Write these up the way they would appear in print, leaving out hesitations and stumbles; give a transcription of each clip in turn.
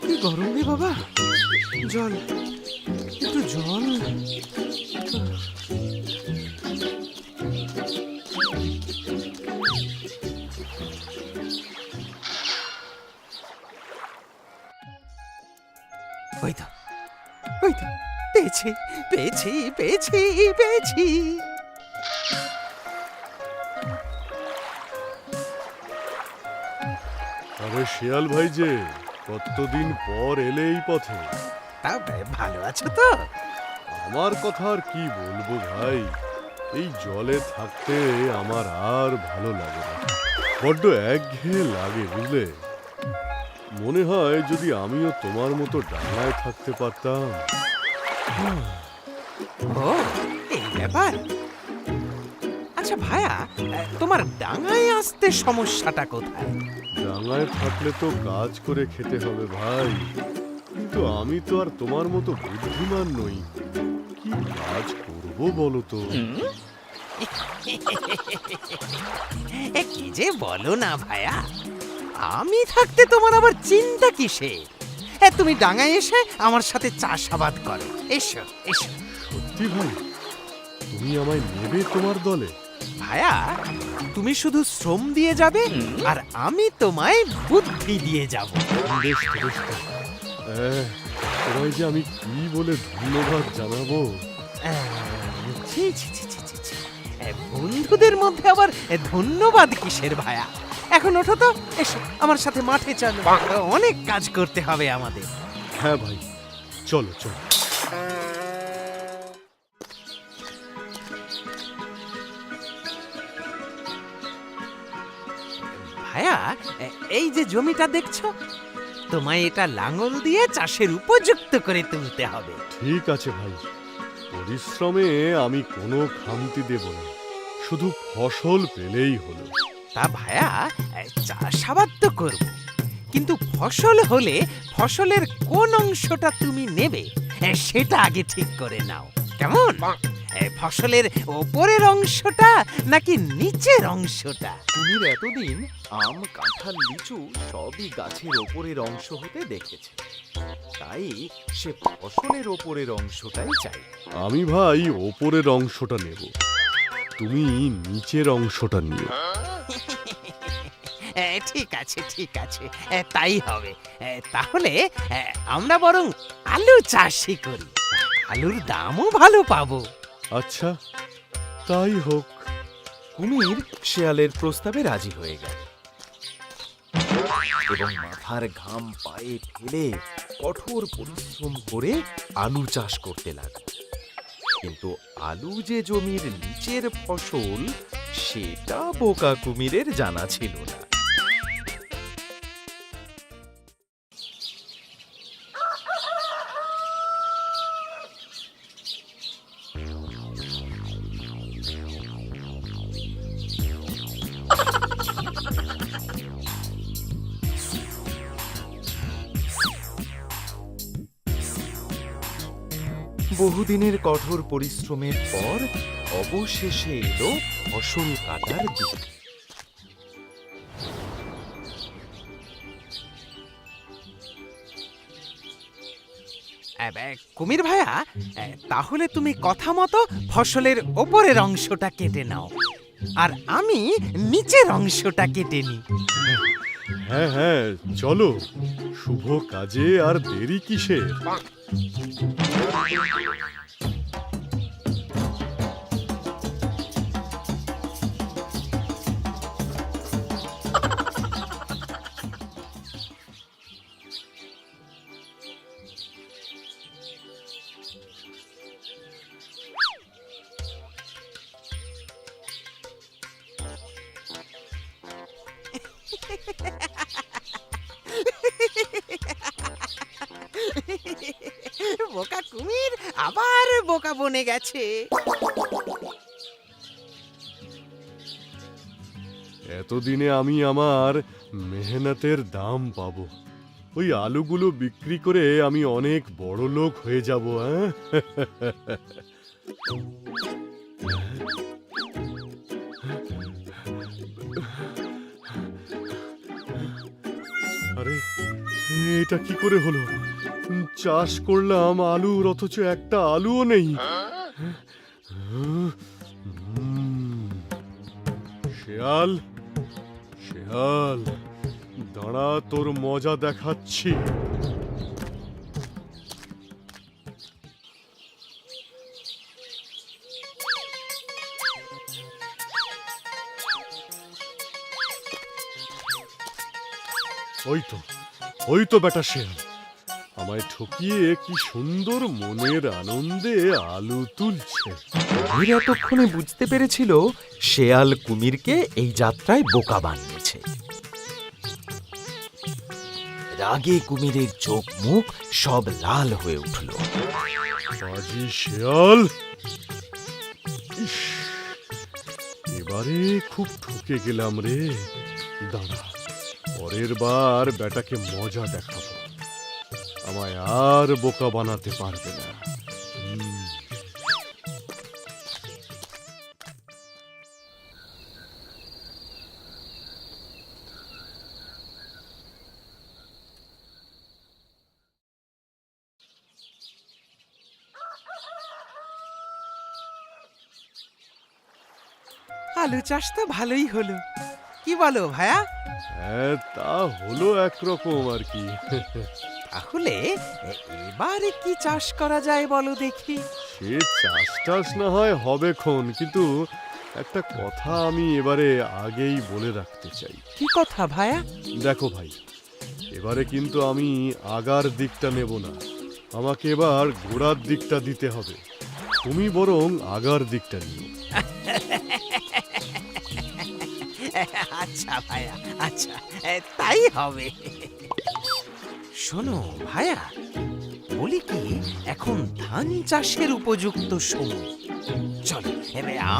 কি গরম রে বাবা, জল, একটু জল। ওই তো, ওই তো, পেয়েছি পেয়েছি পেয়েছি পেয়েছি। আরে শিয়াল ভাই যে, কতদিন পর এলে এই পথে। তা ভালো আছো তো? আমার কথা আর কি বলবো ভাই, এই জলে থাকতে আমার আর ভালো লাগে না, বড্ড একঘেয়ে লাগে বুঝলে। মনে হয় যদি আমিও তোমার মতো ডাঙায় থাকতে পারতাম। ও, এই ব্যাপার। আচ্ছা ভায়া, তোমার ডাঙায় আসতে সমস্যাটা কোথায়? ডাঙায় থাকলে তো কাজ করে খেতে হবে ভাই, কিন্তু আমি তো আর তোমার মতো বুদ্ধিমান নই। কি কাজ করবো বলো তো? কি যে বলো না ভায়া, আমি থাকতে তোমার আবার চিন্তা কিসে? তুমি ডাঙায় এসে আমার সাথে চাষাবাদ করো। এসো এসো। সত্যি ভাই, তুমি আমায় নেবে তোমার দলে? ভায়া, তুমি শুধু শ্রম দিয়ে যাবে আর আমি তোমায় বুদ্ধি দিয়ে যাব। বেশ তো, বেশ তো। তোমায় যে আমি কি বলে ধন্যবাদ জানাবো। ছি, ছি, ছি, ছি, ছি, ছি। বন্ধুদের মধ্যে আবার ধন্যবাদ কিসের ভায়া? এখন ওঠো তো, এসো আমার সাথে মাঠে চলো, অনেক কাজ করতে হবে আমাদের। হ্যাঁ ভাই, চলো চলো। ভায়া, এই যে জমিটা দেখছো, তোমায় এটা লাঙল দিয়ে চাষের উপযুক্ত করে তুলতে হবে। ঠিক আছে ভাই, পরিশ্রমে আমি কোনো খামতি দেব না, শুধু ফসল পেলেই হলো। তা ভায়া, চাষাবাদ তো করব, কিন্তু ফসল হলে ফসলের কোন অংশটা তুমি নেবে সেটা আগে ঠিক করে নাও, কেমন? ফসলের ওপরের অংশটা নাকি নিচের অংশটা? কুমির এতদিন আম, কাঁঠাল, লিচু সবই গাছের ওপরের অংশ হতে দেখেছে, তাই সে ফসলের ওপরের অংশটাই চাই। আমি ভাই ওপরের অংশটা নেব, তুমি নিচের অংশটা নিও। ঠিক আছে ঠিক আছে, তাই হবে। তাহলে আমরা বরং আলু চাষই করি, আলুর দামও ভালো পাবো। আচ্ছা, তাই হোক। কুমির শেয়ালের প্রস্তাবে রাজি হয়ে গেল এবং মাথার ঘাম পায়ে ফেলে কঠোর পরিশ্রম করে আলু চাষ করতে লাগল। কিন্তু আলু যে জমির নিচের ফসল সেটা বোকা কুমিরের জানা ছিল না। বহুদিনের কঠোর পরিশ্রমের পর অবশেষে এলো ফসল কাটার দিন। কুমির ভাইয়া, তাহলে তুমি কথা মতো ফসলের ওপরের অংশটা কেটে নাও, আর আমি নিচের অংশটা কেটে নিই। হ্যাঁ হ্যাঁ, চলো, শুভ কাজে আর দেরি কিসের। বোকা কুমির আবার বোকা বনে গেছে। এতদিনে আমি আমার মেহনতের দাম পাবো। ওই আলুগুলো বিক্রি করে আমি অনেক বড় লোক হয়ে যাব। হ্যাঁ, এটা কি করে হলো? চাষ করলাম আলুর, অথচ একটা আলুও নেই। শেয়াল, শেয়াল, দাঁড়া, তোর মজা দেখাচ্ছি। ওই তো বেটা শেয়াল, আমায় ঠকিয়ে কি সুন্দর মনের আনন্দে আলু তুলছে। কুমির এতক্ষণে বুঝতে পেরেছিল শেয়াল কুমিরকে এই যাত্রায় বোকা বানিয়েছে। রাগে কুমিরের চোখ মুখ সব লাল হয়ে উঠল। বাজি শেয়াল, ইস, এবারে খুব ঠকে গেলাম রে। দাঁড়া, পরের বার বেটাকে মজা দেখাবো, আমায় আর বোকা বানাতে পারবে না। আলু চাষ তো ভালোই হলো, কি বলো ভায়া? হ্যাঁ, তা হলো একরকম আর কি। তাহলে এবারে কি চাষ করা যায় বলো দেখি। সে চাষ টাস না হয় হবে খন, কিন্তু একটা কথা আমি এবারে আগেই বলে রাখতে চাই। কি কথা ভায়া? দেখো ভাই, এবারে কিন্তু আমি আগার দিকটা নেব না, আমাকে এবার গোড়ার দিকটা দিতে হবে। তুমি বরং আগার দিকটা নিও। আচ্ছা ভায়া, আচ্ছা, তাই হবে। শোনো ভায়া, বলি কি, এখন ধান চাষের উপযুক্ত সময়। চলো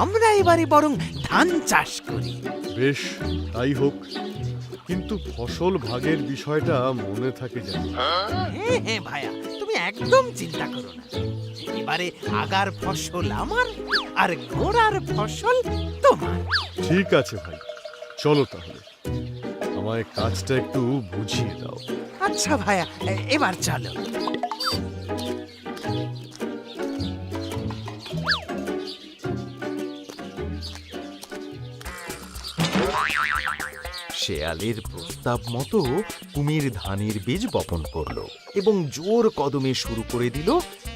আমরা এবারে বরং ধান চাষ করি। বেশ, তাই হোক, কিন্তু ফসল ভাগের বিষয়টা মনে থাকে যেন। হ্যাঁ হ্যাঁ ভায়া, তুমি একদম চিন্তা করো না। এবারে আগার ফসল আমার আর গোড়ার ফসল তোমার। ঠিক আছে ভাই, চলো তাহলে, আমায় কাজটা একটু বুঝিয়ে দাও। আচ্ছা ভায়া, এবার চলো। শেয়ালের প্রস্তাব মতো কুমির ধানের বীজ বপন করলো এবং জোর কদমে শুরু করে দিল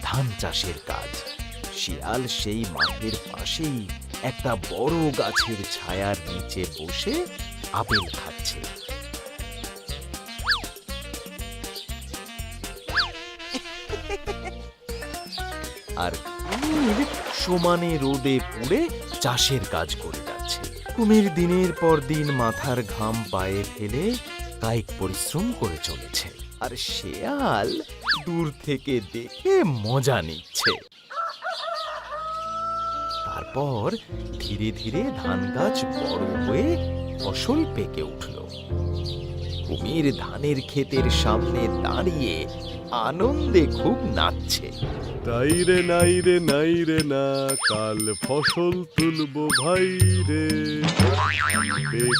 ধান চাষের কাজ। শিয়াল সেই মাঠের পাশেই একটা বড় গাছের ছায়ার নিচে বসে আপেল খাচ্ছে। আর কুমির সমানে রোদে পুড়ে চাষের কাজ করে যাচ্ছে। কুমির দিনের পর দিন মাথার ঘাম পায়ে ফেলে কায়িক পরিশ্রম করে চলেছে, আর শেয়াল দূর থেকে দেখে মজা নিচ্ছে। তারপর ধীরে ধীরে ধান গাছ বড় হয়ে ফসল পেকে উঠল। কুমির ধানের ক্ষেতের সামনে দাঁড়িয়ে আনন্দে খুব নাচছে। তাই রে নাই রে নাই রে না, কাল ফসল তুলবো ভাই রে,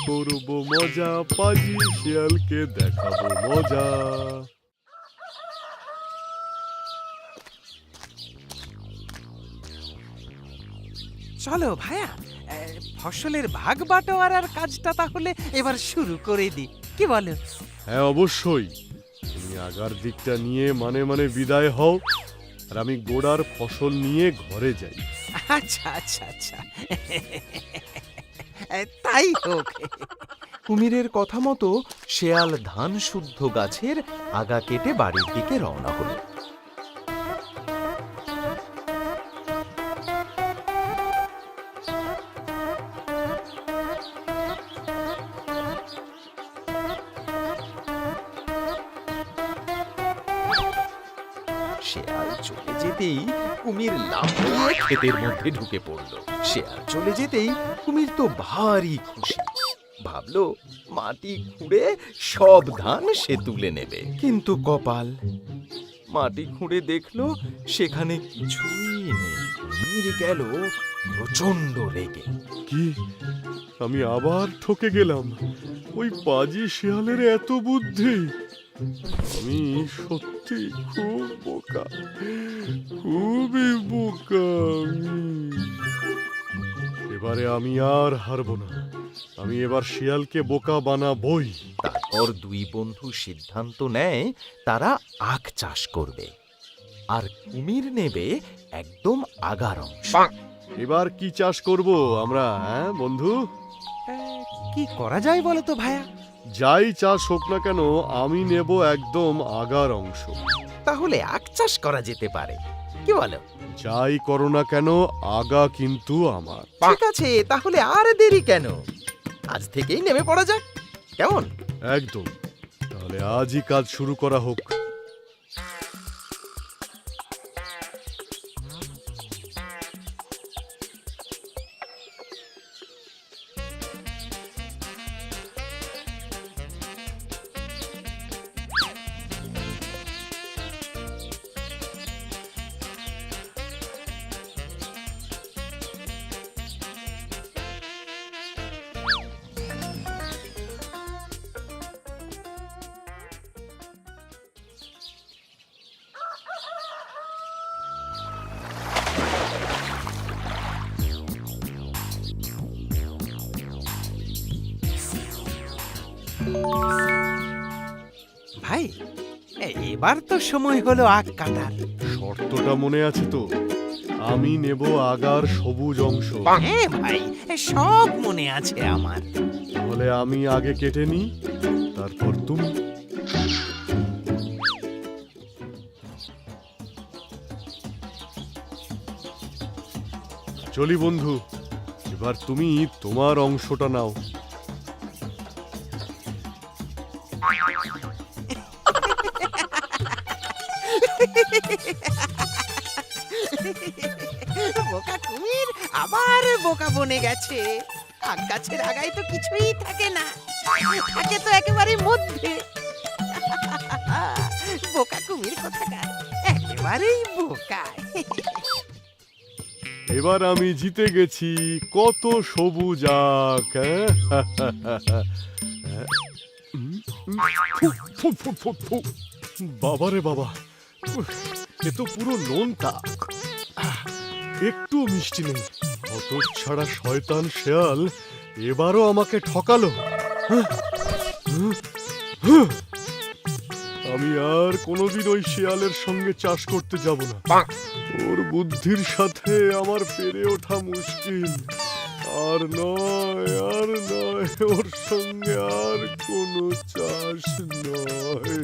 করবো মজা, পাজি শিয়ালকে দেখাবো মজা। চলো ভায়া, ফসলের ভাগ বাটোয়ারার কাজটা তাহলে এবার শুরু করে দিই, কি বলো? হ্যাঁ অবশ্যই, তুমি আগার দিকটা নিয়ে মানে মানে বিদায় হও, আর আমি গোড়ার ফসল নিয়ে ঘরে যাই। আচ্ছা আচ্ছা আচ্ছা, তাই হোক। কুমিরের কথা মতো শেয়াল ধান শুদ্ধ গাছের আগা কেটে বাড়ির দিকে রওনা হলো। শেয়াল চলে যেতেই কুমির লাফিয়ে ক্ষেতের মধ্যে ঢুকে পড়ল। শেয়াল চলে যেতেই কুমির তো ভারী খুশি, ভাবলো মাটি খুঁড়ে সব ধান সে তুলে নেবে। কিন্তু কপাল, মাটি খুঁড়ে দেখলো সেখানে কিছুই নেই। কুমির গেল প্রচন্ড রেগে। কি, আমি আবার ঠকে গেলাম? ওই পাজি শিয়ালের এত বুদ্ধি! আমি সত্যি খুব বোকা, খুবই বোকা আমি। এবারে আমি আর হারবো না, আমি এবার শিয়ালকে বোকা বানাবই। তারপর দুই বন্ধু সিদ্ধান্ত নেয় তারা আখ চাষ করবে, আর কুমির নেবে একদম আগার অংশ। এবার কি চাষ করব আমরা, হ্যাঁ বন্ধু? কি করা যায় বলো তো ভায়া? যাই চাষ হোক না কেন, আমি নেব একদম আগার অংশ। তাহলে আখ চাষ করা যেতে পারে, কি বলো? যাই করো না কেন, আগা কিন্তু আমার। ঠিক আছে, তাহলে আর দেরি কেন, আজ থেকেই নেমে পড়া যাক, কেমন? একদম, তাহলে আজই কাজ শুরু করা হোক। ভাই, এবার তো সময় হলো আখ কাটার। শর্তটা মনে আছে তো? আমি নেব আগার সবুজ অংশ। হ্যাঁ ভাই, সব মনে আছে আমার। তাহলে আমি আগে কেটে নিই, তারপর তুমি। চলি বন্ধু, এবার তুমি তোমার অংশটা নাও। বোকা কুমির আবার বোকা বনে গেছে। আগ গাছের আগায় তো কিছুই থাকে না, থাকে তো একেবারে মধ্যে। বোকা কুমির কোথাকার, একেবারেই বোকা। এবার আমি জিতে গেছি, কত সবুজ আখ, হ্যাঁ? ফু, ফু, ফু, ফু। বাবারে বাবা, এ তো পুরো নোনতা, একটু মিষ্টি নেই। অত ছাড়া শয়তান শেয়াল এবারও আমাকে ঠকালো। আমি আর কোনোদিন ওই শেয়ালের সঙ্গে চাষ করতে যাব না। ওর বুদ্ধির সাথে আমার পেরে ওঠা মুশকিল। আর নয়, আর নয়, ওর সঙ্গে আর কোনো চাষ নয়।